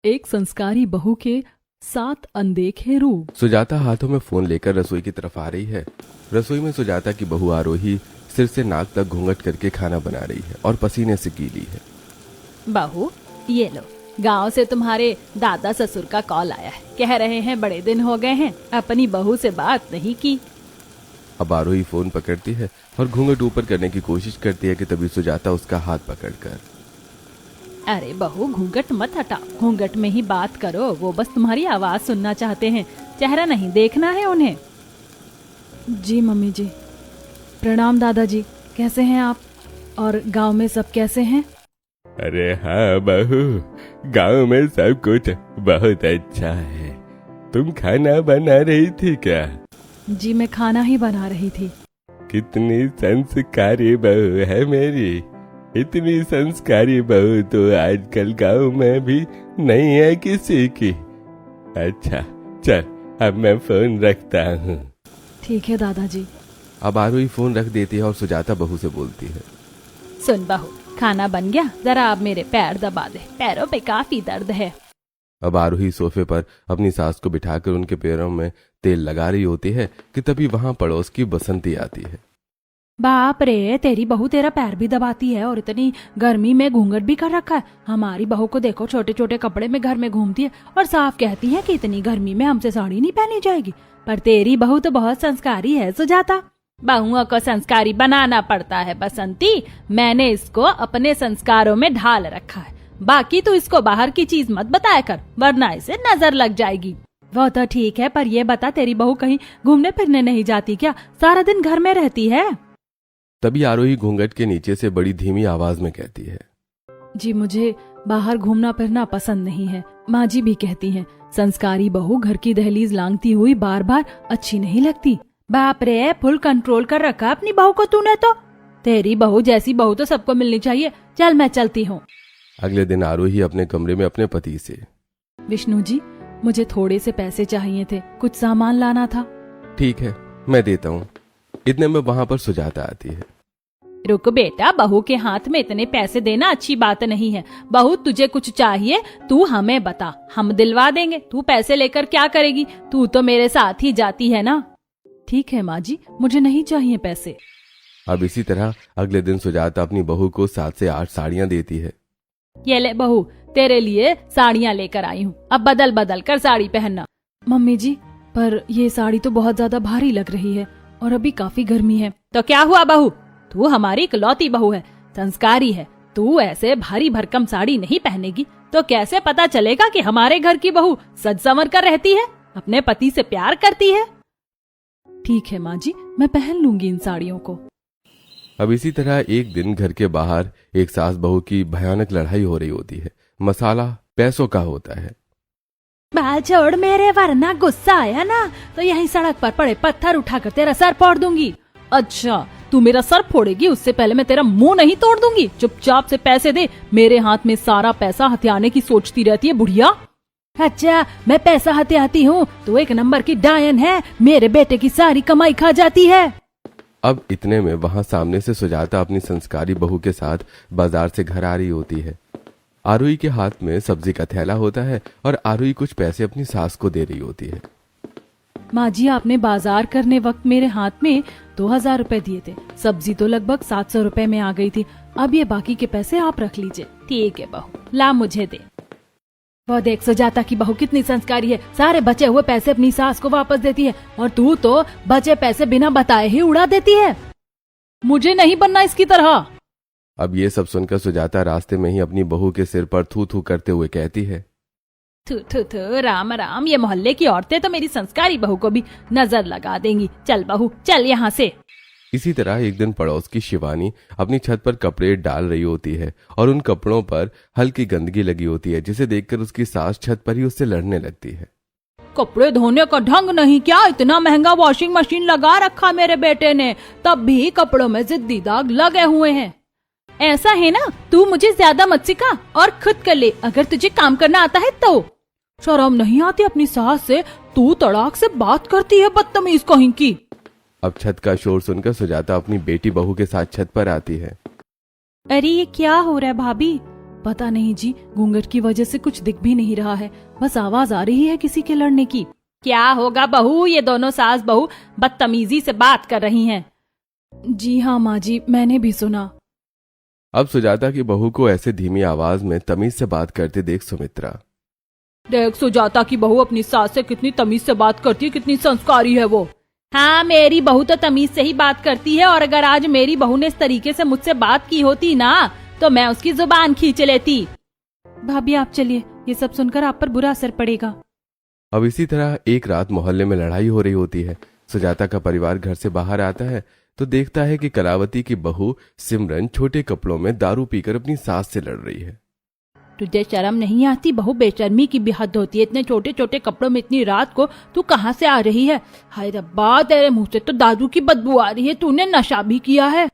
एक संस्कारी बहू के 7 अनदेखे रूप। सुजाता हाथों में फोन लेकर रसोई की तरफ आ रही है। रसोई में सुजाता की बहू आरोही सिर से नाक तक घूंघट करके खाना बना रही है और पसीने से गीली है। बहू ये लो, गांव से तुम्हारे दादा ससुर का कॉल आया है। कह रहे हैं बड़े दिन हो गए हैं, अपनी बहू से बात नहीं की। अब आरोही फोन पकड़ती है और घूंघट ऊपर करने की कोशिश करती है कि तभी सुजाता उसका हाथ पकड़कर, अरे बहू घूंघट मत हटाओ, घूंघट में ही बात करो। वो बस तुम्हारी आवाज सुनना चाहते हैं, चेहरा नहीं देखना है उन्हें। जी मम्मी जी। प्रणाम दादाजी, कैसे हैं आप? और गांव में सब कैसे हैं? अरे हाँ बहू, गांव में सब कुछ बहुत अच्छा है। तुम खाना बना रही थी क्या? जी मैं खाना ही बना रही थी। कितनी संस्कारी बहू है मेरी। इतनी संस्कारी बहू तो आजकल गांव में भी नहीं है किसी की। अच्छा चल, अब मैं फोन रखता हूँ। ठीक है दादाजी। अब आरोही फोन रख देती है और सुजाता बहू से बोलती है, सुन बहू, खाना बन गया, जरा आप मेरे पैर दबा दे, पैरों पे काफी दर्द है। अब आरोही सोफे पर अपनी सास को बिठाकर उनके पैरों में तेल लगा रही होती है कि तभी वहां पड़ोस की बसंती आती है। बाप रे, तेरी बहू तेरा पैर भी दबाती है और इतनी गर्मी में घूंघट भी कर रखा है। हमारी बहू को देखो, छोटे छोटे कपड़े में घर में घूमती है और साफ कहती है कि इतनी गर्मी में हमसे साड़ी नहीं पहनी जाएगी। पर तेरी बहू तो बहुत संस्कारी है सुजाता। बहुओं को संस्कारी बनाना पड़ता है बसंती। मैंने इसको अपने संस्कारों में ढाल रखा है। बाकी तो इसको बाहर की चीज मत बताया कर, वरना इसे नजर लग जाएगी। वो तो ठीक है, पर ये बता, तेरी बहू कहीं घूमने फिरने नहीं जाती क्या? सारा दिन घर में रहती है। तभी आरोही घूंघट के नीचे से बड़ी धीमी आवाज में कहती है, जी मुझे बाहर घूमना फिरना पसंद नहीं है। माँ जी भी कहती हैं, संस्कारी बहू घर की दहलीज लांघती हुई बार बार अच्छी नहीं लगती। बाप रे, फुल कंट्रोल कर रखा अपनी बहू को तूने तो। तेरी बहू जैसी बहू तो सबको मिलनी चाहिए। चल मैं चलती हूँ। अगले दिन आरोही अपने कमरे में अपने पति से, विष्णु जी मुझे थोड़े से पैसे चाहिए थे, कुछ सामान लाना था। ठीक है मैं देता हूँ। इतने में वहाँ पर सुजाता आती है। रुक बेटा, बहू के हाथ में इतने पैसे देना अच्छी बात नहीं है। बहू तुझे कुछ चाहिए तू हमें बता, हम दिलवा देंगे। तू पैसे लेकर क्या करेगी? तू तो मेरे साथ ही जाती है ना। ठीक है माँ जी, मुझे नहीं चाहिए पैसे। अब इसी तरह अगले दिन सुजाता अपनी बहू को 7 से 8 साड़ियाँ देती है। ये ले बहू, तेरे लिए साड़ियाँ लेकर आई हूँ, अब बदल बदल कर साड़ी पहनना। मम्मी जी, पर ये साड़ी तो बहुत ज्यादा भारी लग रही है और अभी काफी गर्मी है। तो क्या हुआ बहू, तू हमारी इकलौती बहू है, संस्कारी है। तू ऐसे भारी भरकम साड़ी नहीं पहनेगी तो कैसे पता चलेगा कि हमारे घर की बहू सज संवर कर रहती है, अपने पति से प्यार करती है। ठीक है माँ जी, मैं पहन लूंगी इन साड़ियों को। अब इसी तरह एक दिन घर के बाहर एक सास बहू की भयानक लड़ाई हो रही होती है। मसाला पैसों का होता है। बाल छोड़ मेरे, वरना गुस्सा आया ना तो यहीं सड़क पर पड़े पत्थर उठाकर तेरा सर फोड़ दूंगी। अच्छा, तू मेरा सर फोड़ेगी उससे पहले मैं तेरा मुंह नहीं तोड़ दूंगी। चुपचाप से पैसे दे, मेरे हाथ में सारा पैसा हथियाने की सोचती रहती है बुढ़िया। अच्छा, मैं पैसा हथियाती हूँ तो एक नंबर की डायन है, मेरे बेटे की सारी कमाई खा जाती है। अब इतने में वहां सामने से सुजाता अपनी संस्कारी बहू के साथ बाजार से घर आ रही होती है। आरोही के हाथ में सब्जी का थैला होता है और आरोही कुछ पैसे अपनी सास को दे रही होती है। माँ जी, आपने बाजार करने वक्त मेरे हाथ में 2000 रुपए दिए थे। सब्जी तो लगभग 700 रुपए में आ गई थी। अब ये बाकी के पैसे आप रख लीजिए। ठीक है बहू, ला मुझे दे। वो देख सुजाता की बहू कितनी संस्कारी है, सारे बचे हुए पैसे अपनी सास को वापस देती है और तू तो बचे पैसे बिना बताए ही उड़ा देती है। मुझे नहीं बनना इसकी तरह। अब ये सब सुनकर सुजाता रास्ते में ही अपनी बहू के सिर पर थू थू करते हुए कहती है, थू थू थू, राम राम, ये मोहल्ले की औरतें तो मेरी संस्कारी बहू को भी नजर लगा देंगी। चल बहू चल यहाँ से। इसी तरह एक दिन पड़ोस की शिवानी अपनी छत पर कपड़े डाल रही होती है और उन कपड़ों पर हल्की गंदगी लगी होती है, जिसे देखकर उसकी सास छत पर ही उससे लड़ने लगती है। कपड़े धोने का ढंग नहीं क्या? इतना महंगा वॉशिंग मशीन लगा रखा मेरे बेटे ने, तब भी कपड़ों में जिद्दी दाग लगे हुए हैं। ऐसा है ना, तू मुझे ज्यादा मत सिखा और खुद कर ले अगर तुझे काम करना आता है तो। शर्म नहीं आती अपनी सास से? तू तड़ाक से बात करती है, बदतमीज कहीं की। अब छत का शोर सुनकर सुजाता अपनी बेटी बहू के साथ छत पर आती है। अरे ये क्या हो रहा है भाभी? पता नहीं जी, घूंघट की वजह से कुछ दिख भी नहीं रहा है, बस आवाज आ रही है किसी के लड़ने की। क्या होगा बहू, ये दोनों सास बहू बदतमीजी से बात कर रही हैं। जी हाँ माँ जी, मैंने भी सुना। अब सुजाता की बहू को ऐसे धीमी आवाज में तमीज से बात करते देख सुमित्रा, देख सुजाता की बहू अपनी सास से कितनी तमीज से बात करती है, कितनी संस्कारी है वो। हाँ, मेरी बहू तो तमीज से ही बात करती है, और अगर आज मेरी बहू ने इस तरीके से मुझसे बात की होती ना तो मैं उसकी जुबान खींच लेती। भाभी आप चलिए, ये सब सुनकर आप पर बुरा असर पड़ेगा। अब इसी तरह एक रात मोहल्ले में लड़ाई हो रही होती है। सुजाता का परिवार घर से बाहर आता है तो देखता है कि कलावती की बहू सिमरन छोटे कपड़ों में दारू पीकर अपनी सास से लड़ रही है। तुझे शर्म नहीं आती बहू? बेशर्मी की भी हद होती है, इतने छोटे छोटे कपड़ों में इतनी रात को तू कहाँ से आ रही है? हाय रब्बा, तेरे मुंह से तो दारू की बदबू आ रही है, तूने नशा भी किया है?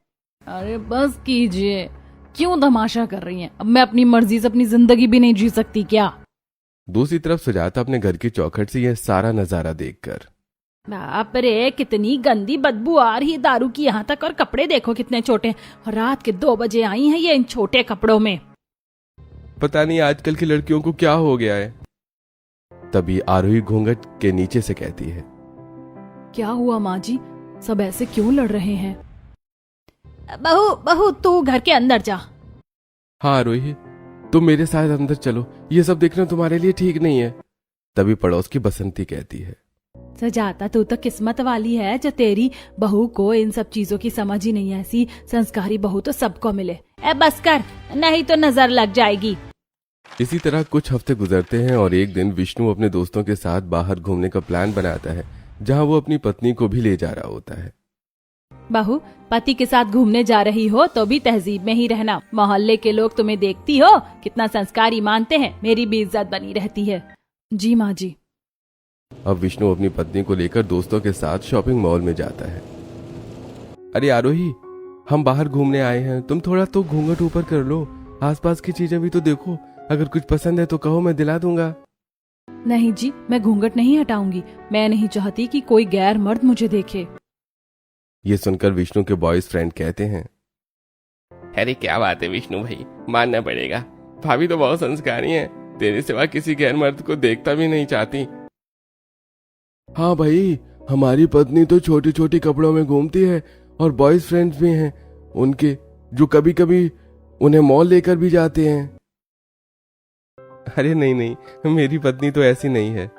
अरे बस कीजिए, क्यों तमाशा कर रही हैं? अब मैं अपनी मर्जी से अपनी जिंदगी भी नहीं जी सकती क्या? दूसरी तरफ सुजाता अपने घर की चौखट से यह सारा नजारा देखकर, बाप रे, कितनी गंदी बदबू आ रही है दारू की यहाँ तक, और कपड़े देखो कितने छोटे, और रात के 2 बजे आई हैं ये इन छोटे कपड़ों में। पता नहीं आजकल की लड़कियों को क्या हो गया है। तभी आरोही घूंघट के नीचे से कहती है, क्या हुआ माँ जी, सब ऐसे क्यों लड़ रहे हैं? बहू बहू तू घर के अंदर जा। हाँ आरोही, तुम मेरे साथ अंदर चलो, ये सब देखना तुम्हारे लिए ठीक नहीं है। तभी पड़ोस की बसंती कहती है, सुजाता तू तो किस्मत वाली है जो तेरी बहू को इन सब चीजों की समझ ही नहीं है। ऐसी संस्कारी बहू तो सबको मिले। ए बस कर, नहीं तो नजर लग जाएगी। इसी तरह कुछ हफ्ते गुजरते हैं और एक दिन विष्णु अपने दोस्तों के साथ बाहर घूमने का प्लान बनाता है, जहां वो अपनी पत्नी को भी ले जा रहा होता है। बहू, पति के साथ घूमने जा रही हो तो भी तहजीब में ही रहना। मोहल्ले के लोग तुम्हें देखती हो कितना संस्कारी मानते हैं, मेरी भी इज्जत बनी रहती है। जी माँ जी। अब विष्णु अपनी पत्नी को लेकर दोस्तों के साथ शॉपिंग मॉल में जाता है। अरे आरोही, हम बाहर घूमने आए हैं, तुम थोड़ा तो घूंघट ऊपर कर लो, आसपास की चीजें भी तो देखो, अगर कुछ पसंद है तो कहो, मैं दिला दूंगा। नहीं जी, मैं घूंघट नहीं हटाऊंगी, मैं नहीं चाहती कि कोई गैर मर्द मुझे देखे। ये सुनकर विष्णु के बॉयज फ्रेंड कहते हैं, अरे क्या बात है विष्णु भाई, मानना पड़ेगा, भाभी तो बहुत संस्कारी हैं, तेरे सिवा किसी गैर मर्द को देखता भी नहीं चाहती। हाँ भाई, हमारी पत्नी तो छोटे छोटे कपड़ों में घूमती है और बॉयज फ्रेंड्स भी हैं उनके, जो कभी कभी उन्हें मॉल लेकर भी जाते हैं। अरे नहीं नहीं, मेरी पत्नी तो ऐसी नहीं है।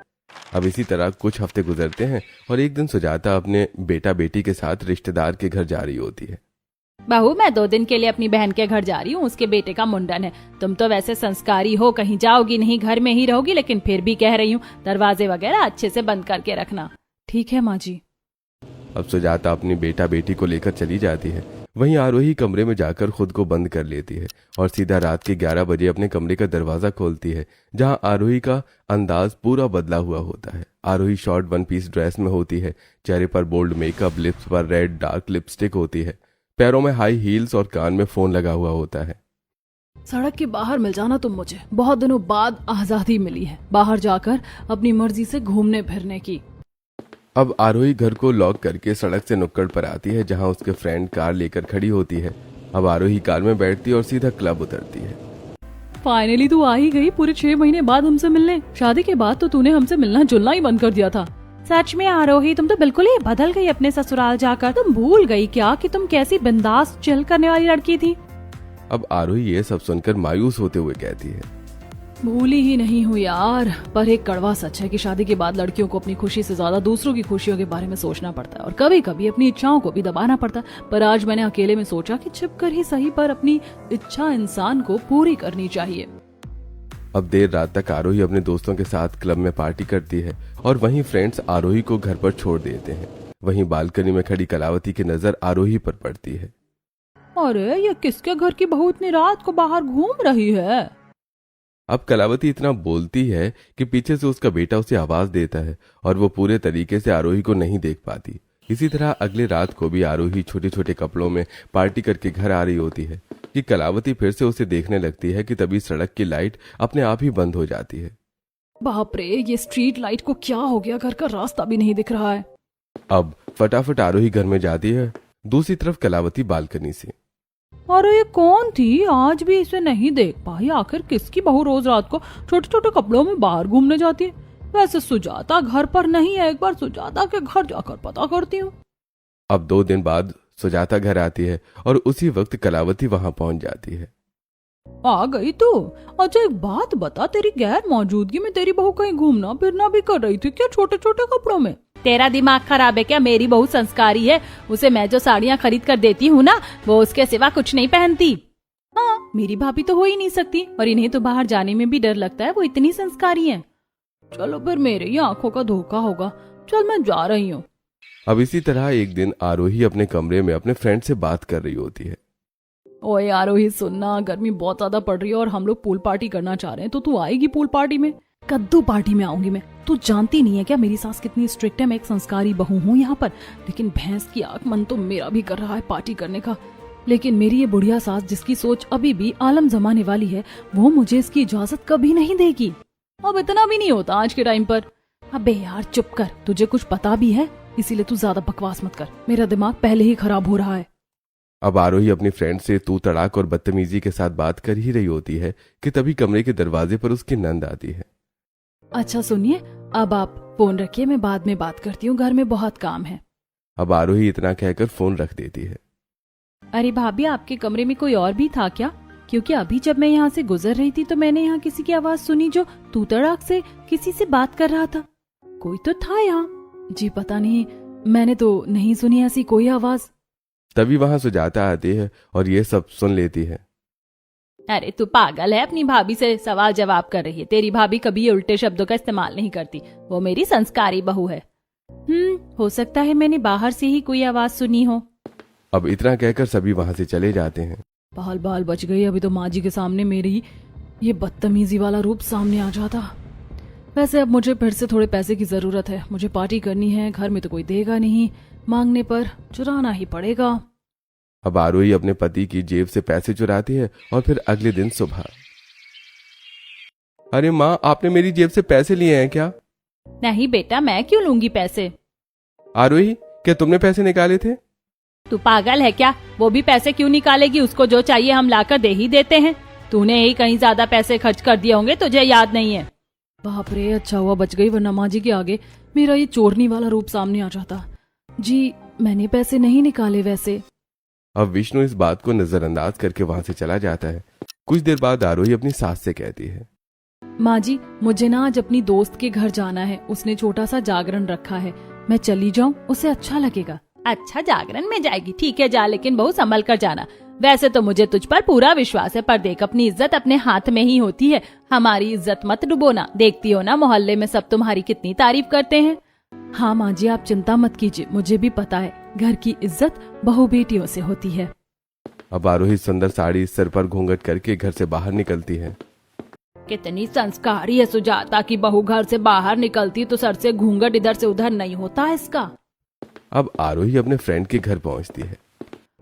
अब इसी तरह कुछ हफ्ते गुजरते हैं और एक दिन सुजाता अपने बेटा बेटी के साथ रिश्तेदार के घर जा रही होती है। बहू, मैं 2 दिन के लिए अपनी बहन के घर जा रही हूँ, उसके बेटे का मुंडन है। तुम तो वैसे संस्कारी हो, कहीं जाओगी नहीं, घर में ही रहोगी, लेकिन फिर भी कह रही हूँ दरवाजे वगैरह अच्छे से बंद करके रखना। ठीक है माँ जी। अब सुजाता अपनी बेटा बेटी को लेकर चली जाती है। वहीं आरोही कमरे में जाकर खुद को बंद कर लेती है और सीधा रात के 11 बजे अपने कमरे का दरवाजा खोलती है, जहां आरोही का अंदाज पूरा बदला हुआ होता है। आरोही शॉर्ट 1 पीस ड्रेस में होती है, चेहरे पर बोल्ड मेकअप, लिप्स पर रेड डार्क लिपस्टिक होती है, पैरों में हाई हील्स और कान में फोन लगा हुआ होता है। सड़क के बाहर मिल जाना तुम मुझे, बहुत दिनों बाद आजादी मिली है बाहर जाकर अपनी मर्जी से घूमने फिरने की। अब आरोही घर को लॉक करके सड़क से नुक्कड़ पर आती है, जहां उसके फ्रेंड कार लेकर खड़ी होती है। अब आरोही कार में बैठती है और सीधा क्लब उतरती है। फाइनली तू आ ही गई, पूरे 6 महीने बाद हमसे मिलने। शादी के बाद तो तूने हमसे मिलना जुलना ही बंद कर दिया था। सच में आरोही, तुम तो बिल्कुल ही बदल गई अपने ससुराल जाकर। तुम भूल गई क्या कि तुम कैसी बिंदास चिल करने वाली लड़की थी? अब आरोही ये सब सुनकर मायूस होते हुए कहती है, भूली ही नहीं हूँ यार, पर एक कड़वा सच है कि शादी के बाद लड़कियों को अपनी खुशी से ज्यादा दूसरों की खुशियों के बारे में सोचना पड़ता है, और कभी कभी अपनी इच्छाओं को भी दबाना पड़ता है। पर आज मैंने अकेले में सोचा कि छिप कर ही सही, पर अपनी इच्छा इंसान को पूरी करनी चाहिए। अब देर रात तक आरोही अपने दोस्तों के साथ क्लब में पार्टी करती है और वहीं फ्रेंड्स आरोही को घर पर छोड़ देते हैं। वहीं बालकनी में खड़ी कलावती की नजर आरोही पर पड़ती है। अरे ये किसके घर की बहू इतनी रात को बाहर घूम रही है? अब कलावती इतना बोलती है कि पीछे से उसका बेटा उसे आवाज देता है और वो पूरे तरीके से आरोही को नहीं देख पाती। इसी तरह अगले रात को भी आरोही छोटे छोटे कपड़ों में पार्टी करके घर आ रही होती है कि कलावती फिर से उसे देखने लगती है कि तभी सड़क की लाइट अपने आप ही बंद हो जाती है। बाप रे, ये स्ट्रीट लाइट को क्या हो गया, घर का रास्ता भी नहीं दिख रहा है। अब फटाफट आरोही घर में जाती है। दूसरी तरफ कलावती बालकनी से, अरे ये कौन थी, आज भी इसे नहीं देख पाई। आखिर किसकी बहू रोज रात को छोटे छोटे कपड़ों में बाहर घूमने जाती है। वैसे सुजाता घर पर नहीं है, एक बार सुजाता के घर जाकर पता करती हूँ। अब 2 दिन बाद सुजाता घर आती है और उसी वक्त कलावती वहां पहुंच जाती है। आ गई तू। अच्छा एक बात बता, तेरी गैर मौजूदगी में तेरी बहू कहीं घूमना फिरना भी कर रही थी क्या छोटे छोटे कपड़ों में? तेरा दिमाग खराब है क्या? मेरी बहू संस्कारी है, उसे मैं जो साड़ियाँ खरीद कर देती हूँ ना, वो उसके सिवा कुछ नहीं पहनती। हाँ, मेरी भाभी तो हो ही नहीं सकती, और इन्हें तो बाहर जाने में भी डर लगता है, वो इतनी संस्कारी है। चलो फिर मेरे ही आंखों का धोखा होगा, चल मैं जा रही हूँ। अब इसी तरह एक दिन आरोही अपने कमरे में अपने फ्रेंड से बात कर रही होती है। ओए आरोही सुनना, गर्मी बहुत ज्यादा पड़ रही है और हम लोग पूल पार्टी करना चाह रहे हैं, तो तू आएगी पूल पार्टी में? कद्दू पार्टी में आऊंगी मैं। तू जानती नहीं है क्या मेरी सास कितनी स्ट्रिक्ट है? मैं एक संस्कारी बहू हूँ यहाँ पर, लेकिन भैंस की आंख, मन तो मेरा भी कर रहा है पार्टी करने का, लेकिन मेरी ये बुढ़िया सास जिसकी सोच अभी भी आलम जमाने वाली है, वो मुझे इसकी इजाजत कभी नहीं देगी। अब इतना भी नहीं होता आज के टाइम पर। अबे यार चुप कर, तुझे कुछ पता भी है, इसीलिए तू ज्यादा बकवास मत कर, मेरा दिमाग पहले ही खराब हो रहा है। अब आरोही अपनी फ्रेंड से तू तड़ाक और बदतमीजी के साथ बात कर ही रही होती है कि तभी कमरे के दरवाजे पर उसकी नंद आती है। अच्छा सुनिए, अब आप फोन रखिए, मैं बाद में बात करती हूँ, घर में बहुत काम है। अब आरोही इतना कहकर फोन रख देती है। अरे भाभी, आपके कमरे में कोई और भी था क्या? क्योंकि अभी जब मैं यहाँ से गुजर रही थी तो मैंने यहाँ किसी की आवाज सुनी जो तू तड़ाक से किसी से बात कर रहा था। कोई तो था यहाँ। जी पता नहीं, मैंने तो नहीं सुनी ऐसी कोई आवाज। तभी वहां सुजाता आती है और ये सब सुन लेती है। अरे तू पागल है, अपनी भाभी से सवाल जवाब कर रही है। तेरी भाभी कभी ये उल्टे शब्दों का इस्तेमाल नहीं करती, वो मेरी संस्कारी बहू है। हो सकता है मैंने बाहर से ही कोई आवाज सुनी हो। अब इतना कहकर सभी वहां से चले जाते हैं। बाल बाल बच गई, अभी तो माँ जी के सामने मेरी ये बदतमीजी वाला रूप सामने आ जाता। वैसे अब मुझे फिर से थोड़े पैसे की जरूरत है, मुझे पार्टी करनी है, घर में तो कोई देगा नहीं, मांगने पर चुराना ही पड़ेगा। अब आरोही अपने पति की जेब से पैसे चुराती है और फिर अगले दिन सुबह, अरे माँ, आपने मेरी जेब से पैसे लिए हैं क्या? नहीं बेटा, मैं क्यों लूंगी पैसे? आरोही, क्या तुमने पैसे निकाले थे? तू पागल है क्या? वो भी पैसे क्यों निकालेगी? उसको जो चाहिए हम लाकर दे ही देते हैं। तूने ही कहीं ज्यादा पैसे खर्च कर दिए होंगे, तुझे याद नहीं है। बाप रे, अच्छा हुआ बच गई, वरना माँ जी के आगे मेरा ये चोरनी वाला रूप सामने आ जाता। जी मैंने पैसे नहीं निकाले वैसे। अब विष्णु इस बात को नजरअंदाज करके वहां से चला जाता है। कुछ देर बाद आरोही अपनी सास से कहती है, माँ जी, मुझे ना आज अपनी दोस्त के घर जाना है, उसने छोटा सा जागरण रखा है, मैं चली जाऊँ? उसे अच्छा लगेगा। अच्छा, जागरण में जाएगी? ठीक है जा, लेकिन बहुत संभल कर जाना। वैसे तो मुझे तुझ पर पूरा विश्वास है, पर देख अपनी इज्जत अपने हाथ में ही होती है, हमारी इज्जत मत डुबोना। देखती हो ना मोहल्ले में सब तुम्हारी कितनी तारीफ करते हैं। हाँ माँ जी, आप चिंता मत कीजिए, मुझे भी पता है घर की इज्जत बहू बेटियों से होती है। अब आरोही सुंदर साड़ी सिर पर घूंघट करके घर से बाहर निकलती है। कितनी संस्कारी है सुजाता की बहू, घर से बाहर निकलती तो सर से घूंघट इधर से उधर नहीं होता है इसका। अब आरोही अपने फ्रेंड के घर पहुंचती है।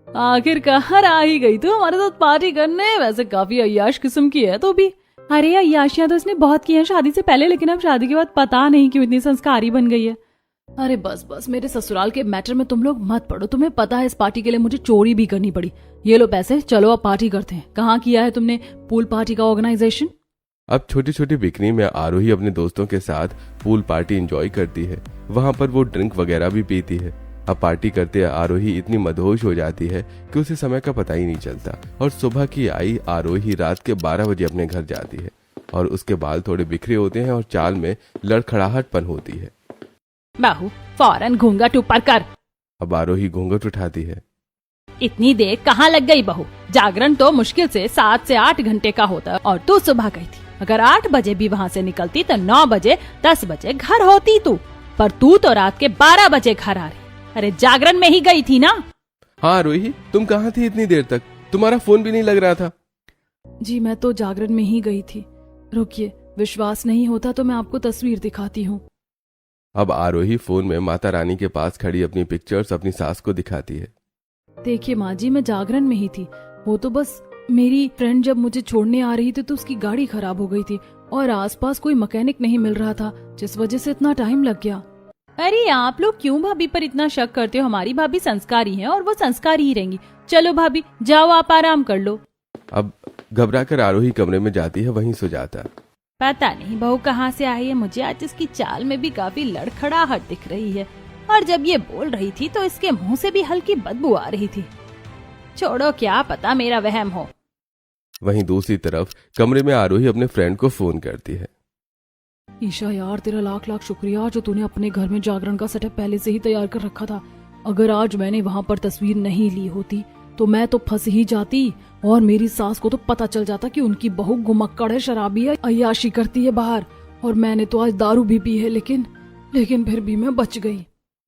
आखिरकार आ ही गई तू हमारे साथ पार्टी करने। वैसे काफी अय्याश किस्म की है तो भी। अरे अय्याशियां तो इसने बहुत की है शादी से पहले, लेकिन अब शादी के बाद पता नहीं क्यों इतनी संस्कारी बन गई है। अरे बस बस, मेरे ससुराल के मैटर में तुम लोग मत पड़ो। तुम्हें पता है इस पार्टी के लिए मुझे चोरी भी करनी पड़ी। ये लो पैसे, चलो अब पार्टी करते हैं। कहाँ किया है तुमने पूल पार्टी का ऑर्गेनाइजेशन? अब छोटी छोटी बिकनी में आरोही अपने दोस्तों के साथ पूल पार्टी एंजॉय करती है। वहां पर वो ड्रिंक वगैरह भी पीती है। अब पार्टी करते आरोही इतनी मदहोश हो जाती है कि उसे समय का पता ही नहीं चलता, और सुबह की आई आरोही रात के 12 बजे अपने घर जाती है, और उसके बाल थोड़े बिखरे होते हैं और चाल में लड़खड़ाहटपन होती है। बहू फौरन घूंघट ऊपर कर। अब आरोही घूंघट उठाती है। इतनी देर कहाँ लग गई बहू? जागरण तो मुश्किल से 7 से 8 घंटे का होता है, और तू सुबह गई थी। अगर 8 बजे भी वहाँ से निकलती तो 9 बजे 10 बजे घर होती तू, पर तू तो रात के 12 बजे घर आ रही। अरे जागरण में ही गई थी ना? हाँ रोही, तुम कहाँ थी इतनी देर तक? तुम्हारा फोन भी नहीं लग रहा था। जी मैं तो जागरण में ही गई थी। रुकिए, विश्वास नहीं होता तो मैं आपको तस्वीर दिखाती हूँ। अब आरोही फोन में माता रानी के पास खड़ी अपनी पिक्चर्स अपनी सास को दिखाती है। देखिए माँ जी, मैं जागरण में ही थी। वो तो बस मेरी फ्रेंड जब मुझे छोड़ने आ रही थी तो उसकी गाड़ी खराब हो गई थी, और आसपास कोई मैकेनिक नहीं मिल रहा था, जिस वजह से इतना टाइम लग गया। अरे आप लोग क्यों भाभी पर इतना शक करते हो? हमारी भाभी संस्कारी है और वो संस्कारी ही रहेंगी। चलो भाभी जाओ, आप आराम कर लो। अब घबरा कर आरोही कमरे में जाती है, वहीं सो जाता है। पता नहीं बहू कहाँ से आई है, मुझे आज इसकी चाल में भी काफी लड़खड़ाहट दिख रही है। और जब ये बोल रही थी तो इसके मुंह से भी हल्की बदबू आ रही थी। छोड़ो, क्या पता मेरा वहम हो। वहीं दूसरी तरफ कमरे में आरोही अपने फ्रेंड को फोन करती है। ईशा यार, तेरा लाख लाख शुक्रिया जो तूने अपने घर में जागरण का सेटअप पहले से ही तैयार कर रखा था। अगर आज मैंने वहाँ पर तस्वीर नहीं ली होती तो मैं तो फंस ही जाती, और मेरी सास को तो पता चल जाता कि उनकी बहू घुमक्कड़ है, शराबी है, अय्याशी करती है बाहर। और मैंने तो आज दारू भी पी है, लेकिन फिर भी मैं बच गई।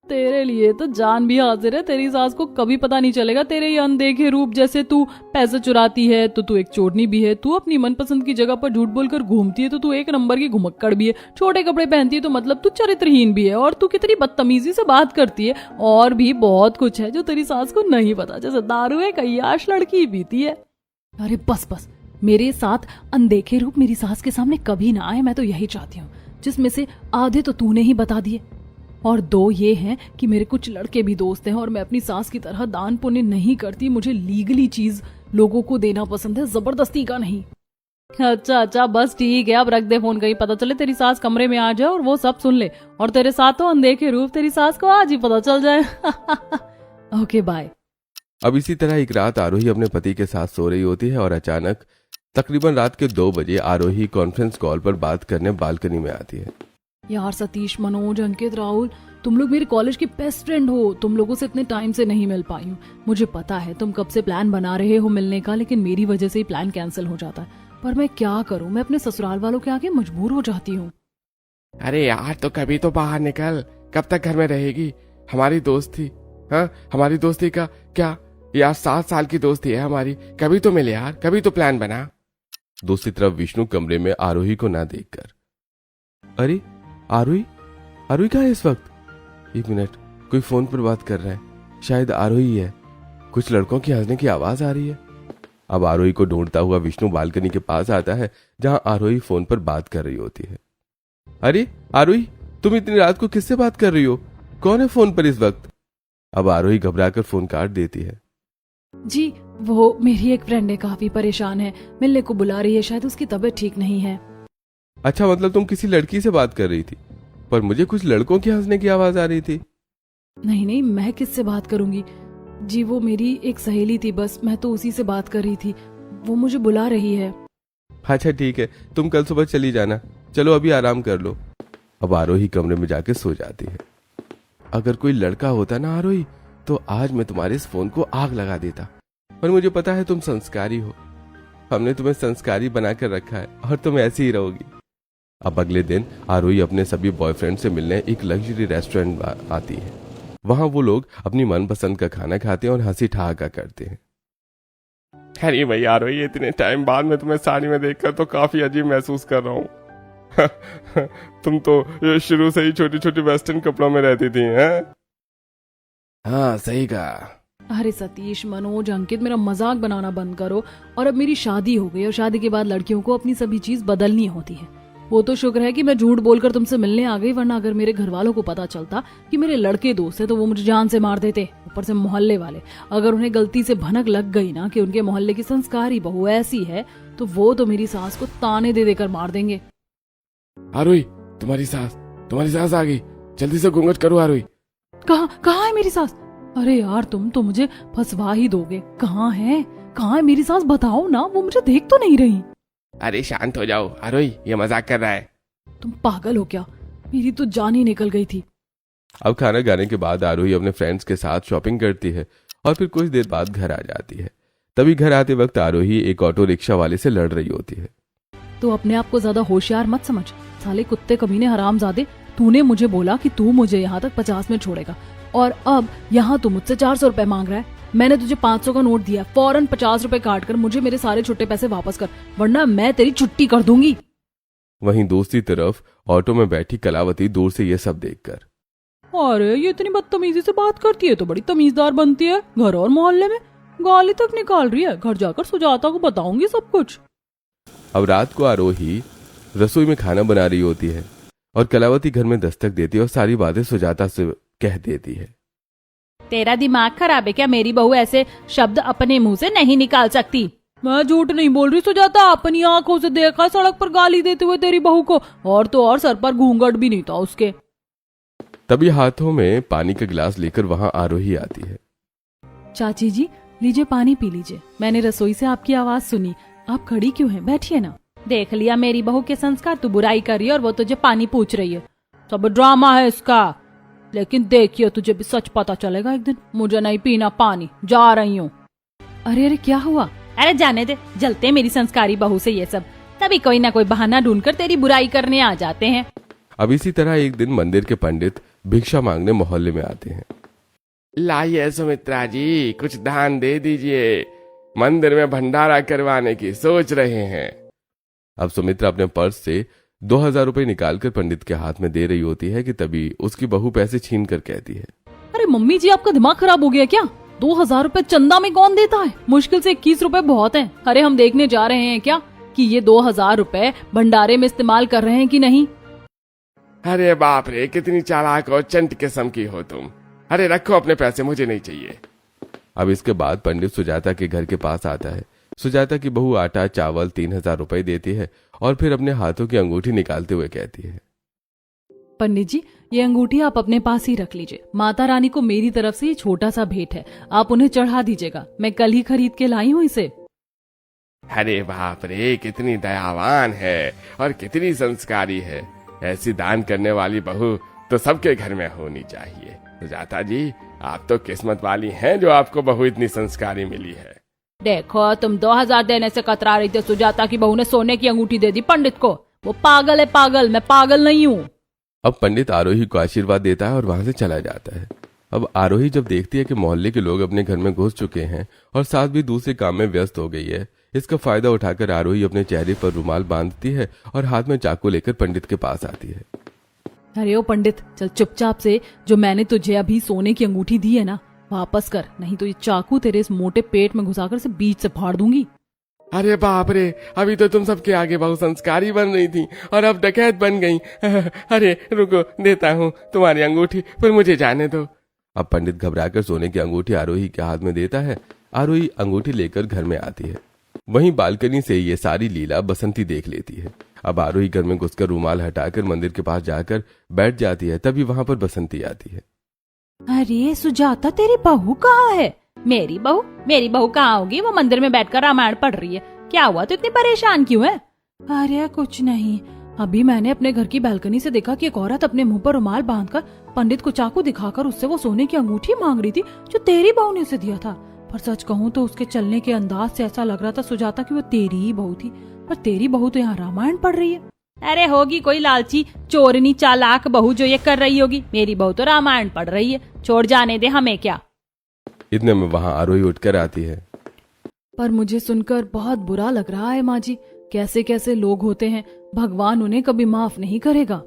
तेरे लिए तो जान भी हाजिर है। तेरी सास को कभी पता नहीं चलेगा तेरे ये अनदेखे रूप। जैसे तू पैसे चुराती है तो तू एक चोरनी भी है, तू अपनी मनपसंद की जगह पर झूठ बोलकर घूमती है तो तू एक नंबर की घुमक्कड़ भी है, छोटे कपड़े पहनती है तो मतलब तू चरित्रहीन भी है, और तू कितनी बदतमीजी से बात करती है। और भी बहुत कुछ है जो तेरी सास को नहीं पता, जैसे दारू एक अय्याश लड़की पीती है। अरे बस बस, मेरे साथ अनदेखे रूप मेरी सास के सामने कभी ना आए, मैं तो यही चाहती हूँ, जिसमें से आधे तो तूने ही बता दिए और दो ये हैं कि मेरे कुछ लड़के भी दोस्त हैं और मैं अपनी सास की तरह दान पुण्य नहीं करती। मुझे लीगली चीज लोगों को देना पसंद है, जबरदस्ती का नहीं। अच्छा बस ठीक है, अब रख दे फोन, कहीं पता चले तेरी सास कमरे में आ जाए और वो सब सुन ले, और तेरे साथ तो अनदेखे रूप तेरी सास को आज ही पता चल जाए। Okay bye. अब इसी तरह एक रात आरोही अपने पति के साथ सो रही होती है और अचानक तकरीबन रात के 2 बजे आरोही कॉन्फ्रेंस कॉल पर बात करने बालकनी में आती है। यार सतीश, मनोज, अंकित, राहुल, तुम लोग मेरे कॉलेज के बेस्ट फ्रेंड हो। तुम लोगों से इतने टाइम से नहीं मिल पाई हूँ। मुझे पता है तुम कब से प्लान बना रहे हो मिलने का, लेकिन मेरी वजह से ही प्लान कैंसिल हो जाता है। पर मैं क्या करूँ, मैं अपने ससुराल वालों के आगे मजबूर हो जाती हूँ। अरे यार, तो कभी तो बाहर निकल, कब तक घर में रहेगी? हमारी दोस्त थी, हाँ, हमारी दोस्ती का क्या यार, 7 साल की दोस्ती है हमारी, कभी तो मिले यार, कभी तो प्लान बना। दूसरी तरफ विष्णु कमरे में आरोही को ना देखकर, अरे आरोही कहाँ है इस वक्त? 1 मिनट, कोई फोन पर बात कर रहा है, शायद आरोही है। कुछ लड़कों की हंसने की आवाज आ रही है। अब आरोही को ढूंढता हुआ विष्णु बालकनी के पास आता है जहां आरोही फोन पर बात कर रही होती है। अरे आरोही, तुम इतनी रात को किससे बात कर रही हो? कौन है फोन पर इस वक्त? अब आरोही घबराकर फोन काट देती है। जी वो मेरी एक फ्रेंड है, काफी परेशान है, मिलने को बुला रही है, शायद उसकी तबीयत ठीक नहीं है। अच्छा, मतलब तुम किसी लड़की से बात कर रही थी, पर मुझे कुछ लड़कों की हंसने की आवाज आ रही थी। नहीं, मैं किससे बात करूंगी जी, वो मेरी एक सहेली थी, बस मैं तो उसी से बात कर रही थी, वो मुझे बुला रही है। अच्छा ठीक है, तुम कल सुबह चली जाना, चलो अभी आराम कर लो। अब आरोही कमरे में जाके सो जाती है। अगर कोई लड़का होता ना आरोही, तो आज मैं तुम्हारे इस फोन को आग लगा देता, पर मुझे पता है तुम संस्कारी हो, हमने तुम्हें संस्कारी बनाकर रखा है और तुम ऐसी ही रहोगी। अब अगले दिन आरोही अपने सभी बॉयफ्रेंड से मिलने एक लग्जरी रेस्टोरेंट आती है। वहां वो लोग अपनी मनपसंद का खाना खाते हैं और हंसी ठहाका करते हैं। अरे भाई यार, ये इतने टाइम बाद में तुम्हें साड़ी में देखकर तो काफी अजीब महसूस कर रहा हूँ। तुम तो शुरू से ही छोटी छोटी वेस्टर्न कपड़ों में रहती थी, हैं? हाँ सही कहा। अरे सतीश, मनोज, अंकित, मेरा मजाक बनाना बंद करो। और अब मेरी शादी हो गई और शादी के बाद लड़कियों को अपनी सभी चीज बदलनी होती है। वो तो शुक्र है कि मैं झूठ बोलकर तुमसे मिलने आ गई, वरना अगर मेरे घर वालों को पता चलता कि मेरे लड़के दोस्त है तो वो मुझे जान से मार देते। ऊपर से मोहल्ले वाले, अगर उन्हें गलती से भनक लग गई ना कि उनके मोहल्ले की संस्कारी बहू ऐसी है, तो वो तो मेरी सास को ताने दे देकर मार देंगे। आरोही, तुम्हारी सास आ गई, जल्दी से घूंघट करो आरोही। कहाँ है मेरी सास? अरे यार, तुम तो मुझे फंसवा ही दोगे। कहाँ है मेरी सास? बताओ ना, वो मुझे देख तो नहीं रही। अरे शांत हो जाओ आरोही, ये मजाक कर रहा है। तुम पागल हो क्या? मेरी तो जान ही निकल गई थी। अब खाना खाने के बाद आरोही अपने फ्रेंड्स के साथ शॉपिंग करती है और फिर कुछ देर बाद घर आ जाती है। तभी घर आते वक्त आरोही एक ऑटो रिक्शा वाले से लड़ रही होती है। तो अपने आप को ज्यादा होशियार मत समझ, साले कुत्ते कमीने हरामजादे। तूने मुझे बोला कि तू मुझे यहाँ तक 50 में छोड़ेगा, और अब यहाँ तू मुझसे 400 रुपए मांग रहा है। मैंने तुझे 500 का नोट दिया, फौरन 50 रुपए काट कर मुझे मेरे सारे छुट्टे पैसे वापस कर, वरना मैं तेरी छुट्टी कर दूंगी। वहीं दूसरी तरफ ऑटो में बैठी कलावती दूर से ये सब देखकर, अरे ये इतनी बदतमीजी से बात करती है तो बड़ी तमीजदार बनती है, घर और मोहल्ले में गाली तक निकाल रही है। घर जाकर सुजाता को बताऊंगी सब कुछ। अब रात को आरोही रसोई में खाना बना रही होती है और कलावती घर में दस्तक देती है और सारी बातें सुजाता से कह देती है। तेरा दिमाग खराब है क्या? मेरी बहू ऐसे शब्द अपने मुंह से नहीं निकाल सकती। मैं झूठ नहीं बोल रही सुजाता, अपनी आंखों से देखा सड़क पर गाली देते हुए तेरी बहू को, और तो और सर पर घूंघट भी नहीं था उसके। तभी हाथों में पानी का गिलास लेकर वहां आरोही आती है। चाची जी लीजिए पानी पी लीजिए, मैंने रसोई से आपकी आवाज सुनी। आप खड़ी क्यों हैं? बैठिए ना। देख लिया मेरी बहू के संस्कार, तू बुराई कर रही है और वो तुझे पानी पूछ रही है। सब ड्रामा है इसका, लेकिन देखिए तुझे भी सच पता चलेगा एक दिन। मुझे नहीं पीना पानी, जा रही हूँ। अरे अरे क्या हुआ? अरे जाने दे, जलते मेरी संस्कारी बहू से ये सब। तभी कोई ना कोई बहाना ढूंढकर तेरी बुराई करने आ जाते हैं। अब इसी तरह एक दिन मंदिर के पंडित भिक्षा मांगने मोहल्ले में आते हैं। लाइए सुमित्रा जी, कुछ दान दे दीजिए, मंदिर में भंडारा करवाने की सोच रहे हैं। अब सुमित्रा अपने पर्स से 2000 रुपए निकालकर पंडित के हाथ में दे रही होती है कि तभी उसकी बहू पैसे छीन कर कहती है, अरे मम्मी जी आपका दिमाग खराब हो गया क्या? 2000 रुपए चंदा में कौन देता है? मुश्किल से 21 रुपए बहुत हैं। अरे हम देखने जा रहे हैं क्या कि ये 2000 रुपए भंडारे में इस्तेमाल कर रहे हैं कि नहीं। अरे बाप रे, कितनी चालाक और चंट किस्म की हो तुम। अरे रखो अपने पैसे, मुझे नहीं चाहिए। अब इसके बाद पंडित सुजाता के घर के पास आता है। सुजाता की बहू आटा चावल 3000 रुपए देती है और फिर अपने हाथों की अंगूठी निकालते हुए कहती है, पंडित जी ये अंगूठी आप अपने पास ही रख लीजिए। माता रानी को मेरी तरफ से ये छोटा सा भेंट है, आप उन्हें चढ़ा दीजिएगा। मैं कल ही खरीद के लाई हूँ इसे। अरे बाप रे, कितनी दयावान है और कितनी संस्कारी है। ऐसी दान करने वाली बहू तो सबके घर में होनी चाहिए। सुजाता जी, आप तो किस्मत वाली हैं जो आपको बहू इतनी संस्कारी मिली है। देखो तुम 2000 देने से कतरा रही थी, सुजाता की बहू ने सोने की अंगूठी दे दी पंडित को। वो पागल है पागल, मैं पागल नहीं हूँ। अब पंडित आरोही को आशीर्वाद देता है और वहां से चला जाता है। अब आरोही जब देखती है कि मोहल्ले के लोग अपने घर में घुस चुके हैं और साथ भी दूसरे काम में व्यस्त हो गई है, इसका फायदा उठाकर आरोही अपने चेहरे पर रुमाल बांधती है और हाथ में चाकू लेकर पंडित के पास आती है। अरे ओ पंडित, चल चुपचाप से जो मैंने तुझे अभी सोने की अंगूठी दी है ना, वापस कर, नहीं तो ये चाकू तेरे इस मोटे पेट में घुसाकर से बीच से फाड़ दूंगी। अरे बाप रे, अभी तो तुम सबके आगे बहुत संस्कारी बन रही थी और अब डकैत बन गई। अरे रुको, देता हूँ तुम्हारी अंगूठी, फिर मुझे जाने दो। अब पंडित घबराकर सोने की अंगूठी आरोही के हाथ में देता है। आरोही अंगूठी लेकर घर में आती है। वहीं बालकनी से ये सारी लीला बसंती देख लेती है। अब आरोही घर में घुसकर रूमाल हटाकर मंदिर के पास जाकर बैठ जाती है। तभी वहां पर बसंती आती है। अरे सुजाता, तेरी बहू कहाँ है? मेरी बहू कहाँ होगी? वो मंदिर में बैठकर रामायण पढ़ रही है। क्या हुआ, तो इतनी परेशान क्यों है? अरे कुछ नहीं, अभी मैंने अपने घर की बालकनी से देखा कि एक औरत अपने मुंह पर रुमाल बांधकर पंडित को चाकू दिखाकर उससे वो सोने की अंगूठी मांग रही थी जो तेरी बहू ने उसे दिया था। पर सच कहूँ तो उसके चलने के अंदाज से ऐसा लग रहा था सुजाता कि वो तेरी ही बहू थी, पर तेरी बहू तो यहाँ रामायण पढ़ रही है। अरे होगी कोई लालची चोरनी चालाक बहू जो ये कर रही होगी। मेरी बहू तो रामायण पढ़ रही है, छोड़ जाने दे, हमें क्या। इतने में वहां आरोही उठकर आती है। पर मुझे सुनकर बहुत बुरा लग रहा है माँ जी, कैसे कैसे लोग होते हैं, भगवान उन्हें कभी माफ नहीं करेगा।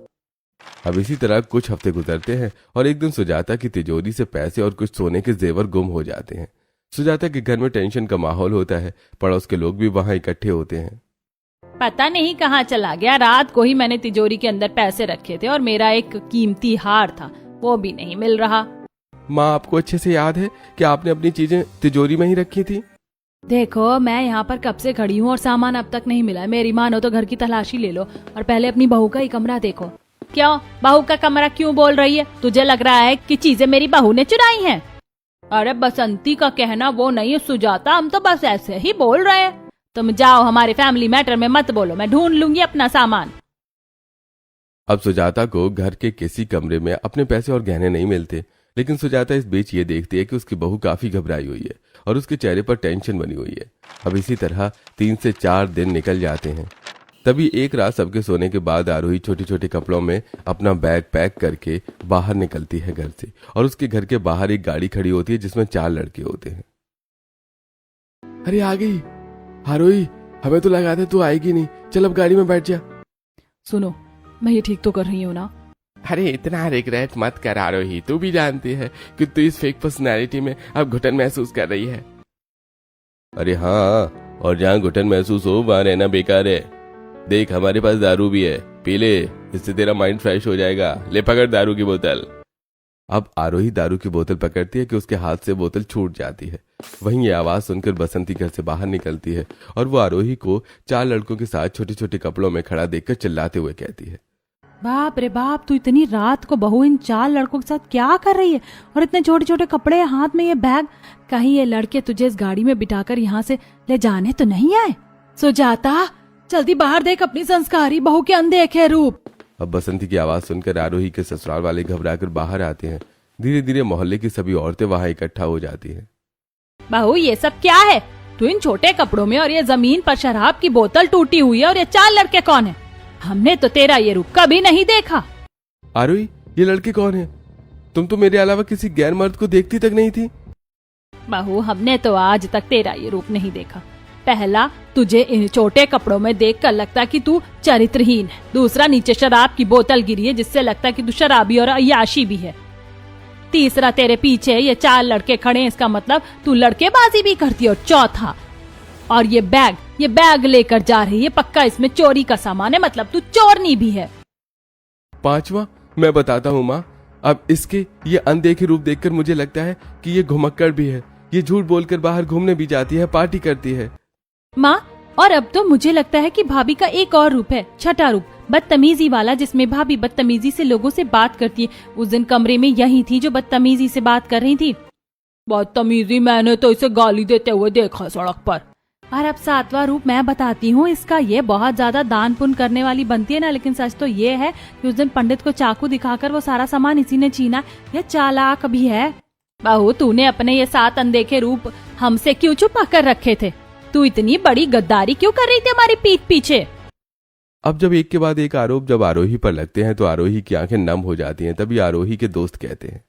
अब इसी तरह कुछ हफ्ते गुजरते हैं और एक दिन सुजाता की तिजोरी से पैसे और कुछ सोने के जेवर गुम हो जाते हैं। सुजाता के घर में टेंशन का माहौल होता है। पड़ोस के लोग भी वहां इकट्ठे होते हैं। पता नहीं कहाँ चला गया, रात को ही मैंने तिजोरी के अंदर पैसे रखे थे और मेरा एक कीमती हार था, वो भी नहीं मिल रहा। माँ, आपको अच्छे से याद है कि आपने अपनी चीजें तिजोरी में ही रखी थी? देखो मैं यहाँ पर कब से खड़ी हूँ और सामान अब तक नहीं मिला। मेरी मानो तो घर की तलाशी ले लो और पहले अपनी बहू का ही कमरा देखो। क्यों, बहू का कमरा क्यों बोल रही है? तुझे लग रहा है कि चीजें मेरी बहू ने चुराई हैं? अरे बसंती का कहना वो नहीं है सुजाता, हम तो बस ऐसे ही बोल रहे हैं। तुम जाओ, हमारे फैमिली मैटर में मत बोलो, मैं ढूंढ लूंगी अपना सामान। अब सुजाता को घर के किसी कमरे में अपने पैसे और गहने नहीं मिलते, लेकिन सुजाता इस बीच ये देखती है कि उसकी बहू काफी घबराई हुई है और उसके चेहरे पर टेंशन बनी हुई है। अब इसी तरह 3 से 4 दिन निकल जाते हैं। तभी एक रात सबके सोने के बाद आरोही छोटे छोटे कपड़ों में अपना बैग पैक करके बाहर निकलती है घर से, और उसके घर के बाहर एक गाड़ी खड़ी होती है जिसमें 4 लड़के होते हैं। अरे आ गई आरोही, हमें तो लगा था तू आएगी नहीं, चल अब गाड़ी में बैठ जा। सुनो, मैं ये ठीक तो कर रही हूँ ना? अरे इतना रिग्रेट मत कर आरोही, तू भी जानती है कि तू इस फेक पर्सनैलिटी में अब घुटन महसूस कर रही है। अरे हाँ, और जहाँ घुटन महसूस हो वहां रहना बेकार है। देख, हमारे पास दारू भी है, पी ले, इससे तेरा माइंड फ्रेश हो जाएगा। ले पकड़ दारू की बोतल। अब आरोही दारू की बोतल पकड़ती है कि उसके हाथ से बोतल छूट जाती है। वहीं ये आवाज सुनकर बसंती घर से बाहर निकलती है और वो आरोही को 4 लड़कों के साथ छोटे छोटे कपड़ों में खड़ा देखकर चिल्लाते हुए कहती है, बाप रे बाप, तू इतनी रात को बहू इन 4 लड़कों के साथ क्या कर रही है? और इतने छोटे छोटे कपड़े, हाथ में ये बैग, कहीं ये लड़के तुझे इस गाड़ी में बिठाकर यहाँ से ले जाने तो नहीं आए? सुजाता, जल्दी बाहर देख अपनी संस्कारी बहू के अनदेखे रूप। अब बसंती की आवाज सुनकर आरोही के ससुराल वाले घबराकर बाहर आते हैं। धीरे धीरे मोहल्ले की सभी औरतें वहां इकट्ठा हो जाती हैं। बहू, ये सब क्या है? तू इन छोटे कपड़ों में और ये जमीन पर शराब की बोतल टूटी हुई है, और ये 4 लड़के कौन है? हमने तो तेरा ये रूप कभी नहीं देखा। आरोही, ये लड़के कौन है? तुम तो मेरे अलावा किसी गैर मर्द को देखती तक नहीं थी। बहू, हमने तो आज तक तेरा ये रूप नहीं देखा। पहला, तुझे इन छोटे कपड़ों में देखकर लगता कि तू चरित्रहीन है। दूसरा, नीचे शराब की बोतल गिरी है जिससे लगता कि तू शराबी और अय्याशी भी है। तीसरा, तेरे पीछे ये 4 लड़के खड़े हैं, इसका मतलब तू लड़केबाजी भी करती है। और चौथा, और ये बैग लेकर जा रही है, पक्का इसमें चोरी का सामान है, मतलब तू चोरनी भी है। 5वां, मैं बताता हूँ माँ। अब इसके ये अनदेखे रूप देखकर मुझे लगता है कि ये घुमक्कड़ भी है। ये झूठ बोलकर बाहर घूमने भी जाती है, पार्टी करती है। माँ, और अब तो मुझे लगता है कि भाभी का एक और रूप है, छठा रूप, बदतमीजी वाला, जिसमें भाभी बदतमीजी से लोगों से बात करती है। उस दिन कमरे में यही थी जो बदतमीजी से बात कर रही थी। बदतमीजी, मैंने तो इसे गाली देते हुए देखा सड़क पर। और अब 7वां रूप मैं बताती हूँ इसका। ये बहुत ज्यादा दान पुण्य करने वाली बनती है ना, लेकिन सच तो ये है कि उस दिन पंडित को चाकू दिखाकर वो सारा सामान इसी ने छीना। ये चालाक भी है। बहू, तूने अपने ये 7 अनदेखे रूप हमसे क्यों छुपा कर रखे थे? तू इतनी बड़ी गद्दारी क्यों कर रही थी हमारी पीठ पीछे? अब जब एक के बाद एक आरोप जब आरोही पर लगते हैं तो आरोही की आंखें नम हो जाती हैं। तभी आरोही के दोस्त कहते हैं,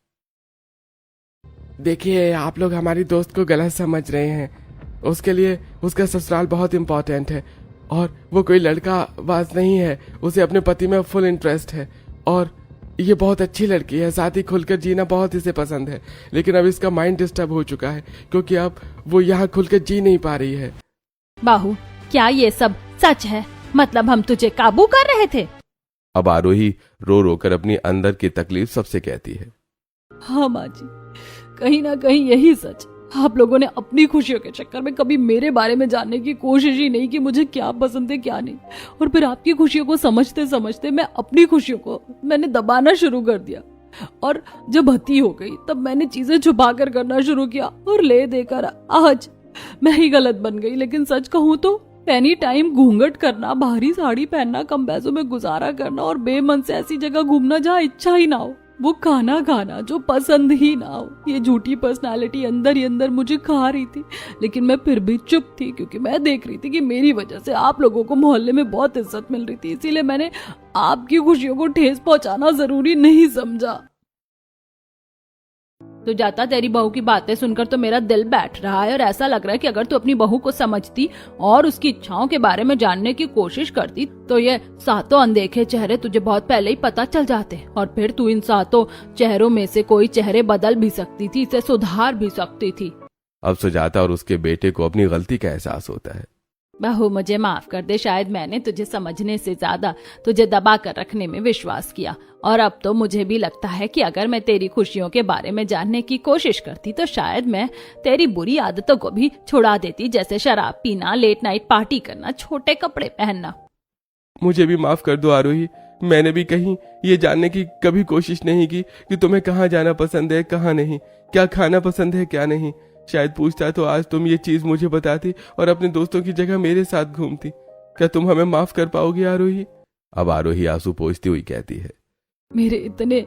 देखिए, आप लोग हमारी दोस्त को गलत समझ रहे हैं। उसके लिए उसका ससुराल बहुत इम्पोर्टेंट है और वो कोई लड़का बाज नहीं है। उसे अपने पति में फुल इंटरेस्ट है और ये बहुत अच्छी लड़की है। साथ ही खुलकर जीना बहुत इसे पसंद है, लेकिन अब इसका माइंड डिस्टर्ब हो चुका है क्योंकि अब वो यहाँ खुलकर जी नहीं पा रही है। बाहू, क्या ये सब सच है? मतलब हम तुझे काबू कर रहे थे? अब आरोही रो रो कर अपनी अंदर की तकलीफ सबसे कहती है। हाँ माँ जी, कहीं ना कहीं यही सच। आप लोगों ने अपनी खुशियों के चक्कर में कभी मेरे बारे में जानने की कोशिश ही नहीं कि मुझे क्या पसंद है क्या नहीं। और फिर आपकी खुशियों को समझते समझते मैं अपनी खुशियों को मैंने दबाना शुरू कर दिया। और जब हती हो गई तब मैंने चीजें छुपा कर करना शुरू किया और ले देकर आज मैं ही गलत बन गई। लेकिन सच कहूँ तो एनी टाइम घूंघट करना, भारी साड़ी पहनना, कम पैसों में गुजारा करना और बेमन से ऐसी जगह घूमना जहाँ इच्छा ही ना हो, वो खाना खाना जो पसंद ही ना हो, ये झूठी पर्सनालिटी अंदर ही अंदर मुझे खा रही थी। लेकिन मैं फिर भी चुप थी क्योंकि मैं देख रही थी कि मेरी वजह से आप लोगों को मोहल्ले में बहुत इज्जत मिल रही थी। इसीलिए मैंने आपकी खुशियों को ठेस पहुंचाना जरूरी नहीं समझा। तो जाता, तेरी बहू की बातें सुनकर तो मेरा दिल बैठ रहा है और ऐसा लग रहा है कि अगर तू अपनी बहू को समझती और उसकी इच्छाओं के बारे में जानने की कोशिश करती तो ये 7 अनदेखे चेहरे तुझे बहुत पहले ही पता चल जाते और फिर तू इन 7 चेहरों में से कोई चेहरे बदल भी सकती थी, इसे सुधार भी सकती थी। अब सुजाता और उसके बेटे को अपनी गलती का एहसास होता है। बहू, मुझे माफ कर दे। शायद मैंने तुझे समझने से ज्यादा तुझे दबा कर रखने में विश्वास किया और अब तो मुझे भी लगता है कि अगर मैं तेरी खुशियों के बारे में जानने की कोशिश करती तो शायद मैं तेरी बुरी आदतों को भी छुड़ा देती, जैसे शराब पीना, लेट नाइट पार्टी करना, छोटे कपड़े पहनना। मुझे भी माफ कर दो आरोही। मैंने भी कहीं ये जानने की कभी कोशिश नहीं की कि तुम्हें कहाँ जाना पसंद है कहाँ नहीं, क्या खाना पसंद है क्या नहीं। शायद पूछता तो आज तुम ये चीज मुझे बताती और अपने दोस्तों की जगह मेरे साथ घूमती। क्या तुम हमें माफ कर पाओगी आरोही? अब आरोही आंसू पोंछती हुई कहती है, मेरे इतने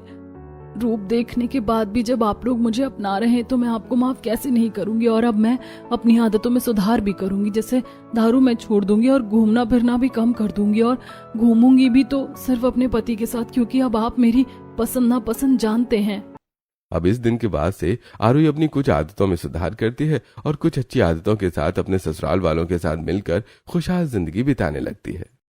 रूप देखने के बाद भी जब आप लोग मुझे अपना रहे हैं तो मैं आपको माफ कैसे नहीं करूंगी। और अब मैं अपनी आदतों में सुधार भी करूंगी, जैसे दारू मैं छोड़ दूंगी और घूमना फिरना भी कम कर दूंगी और घूमूंगी भी तो सिर्फ अपने पति के साथ, क्योंकि अब आप मेरी पसंद नापसंद जानते हैं। अब इस दिन के बाद से आरोही अपनी कुछ आदतों में सुधार करती है और कुछ अच्छी आदतों के साथ अपने ससुराल वालों के साथ मिलकर खुशहाल जिंदगी बिताने लगती है।